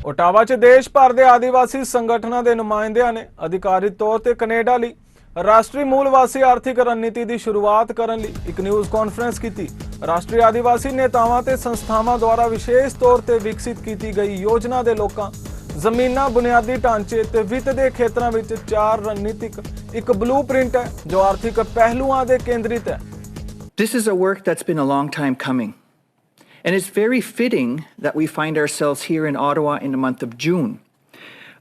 Ottawa च देश भर के आदिवासी संगठनों के नुमाइंदियां ने अधिकारित तौर पर कनेडा लई राष्ट्रीय मूलवासी आर्थिक रणनीति की शुरुआत करने लई एक न्यूज़ कॉन्फ्रेंस की। राष्ट्रीय आदिवासी नेतावां ते संस्थावां द्वारा विशेष तौर पर विकसित की गई योजना के लोगों जमीना बुनियादी ढांचे ते वित्त के खेत्रों में 4 रणनीतिक एक ब्लू प्रिंट है जो आर्थिक पहलुआं ते केंद्रित है। This is a work that's been a long time coming. And it's very fitting that we find ourselves here in Ottawa in the month of June,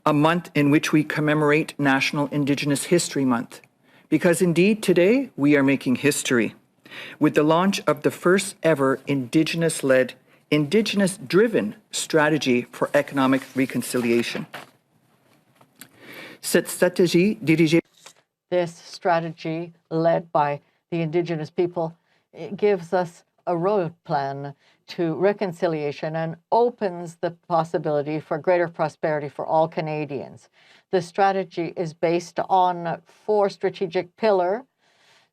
a month in which we commemorate National Indigenous History Month. Because indeed today we are making history with the launch of the first ever Indigenous-led, Indigenous-driven strategy for economic reconciliation. This strategy, led by the Indigenous people, gives us a road plan to reconciliation and opens the possibility for greater prosperity for all Canadians. The strategy is based on 4 strategic pillars,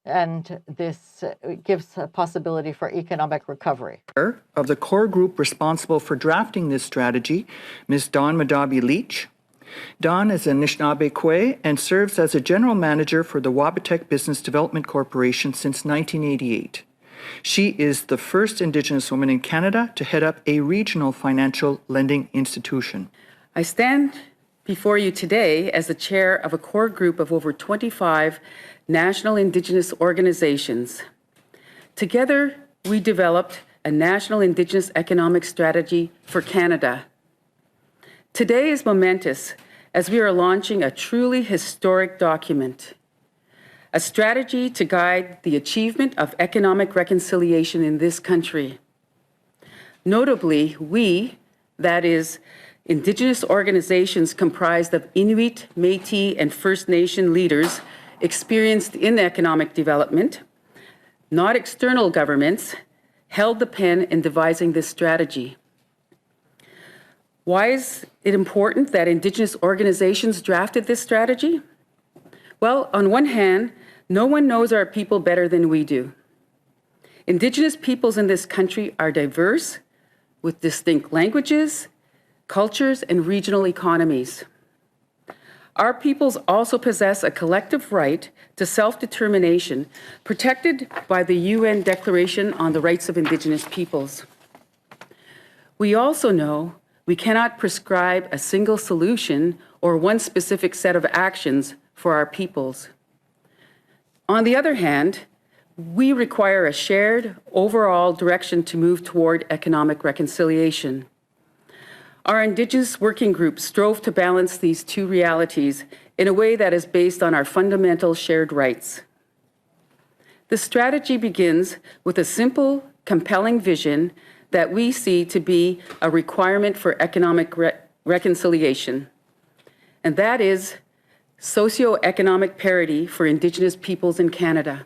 and this gives a possibility for economic recovery. Of the core group responsible for drafting this strategy, Ms. Dawn Madabi-Leach. Dawn is a Anishinaabe Kwe and serves as a general manager for the Wabatek Business Development Corporation since 1988. She is the first Indigenous woman in Canada to head up a regional financial lending institution. I stand before you today as the chair of a core group of over 25 national Indigenous organizations. Together, we developed a national Indigenous economic strategy for Canada. Today is momentous as we are launching a truly historic document, a strategy to guide the achievement of economic reconciliation in this country. Notably, we, that is, Indigenous organizations comprised of Inuit, Métis, and First Nation leaders experienced in economic development, not external governments, held the pen in devising this strategy. Why is it important that Indigenous organizations drafted this strategy? Well, on one hand, no one knows our people better than we do. Indigenous peoples in this country are diverse, with distinct languages, cultures, and regional economies. Our peoples also possess a collective right to self-determination protected by the UN Declaration on the Rights of Indigenous Peoples. We also know we cannot prescribe a single solution or one specific set of actions for our peoples. On the other hand, we require a shared overall direction to move toward economic reconciliation. Our Indigenous working group strove to balance these 2 realities in a way that is based on our fundamental shared rights. The strategy begins with a simple, compelling vision that we see to be a requirement for economic reconciliation, and that is socioeconomic parity for Indigenous peoples in Canada.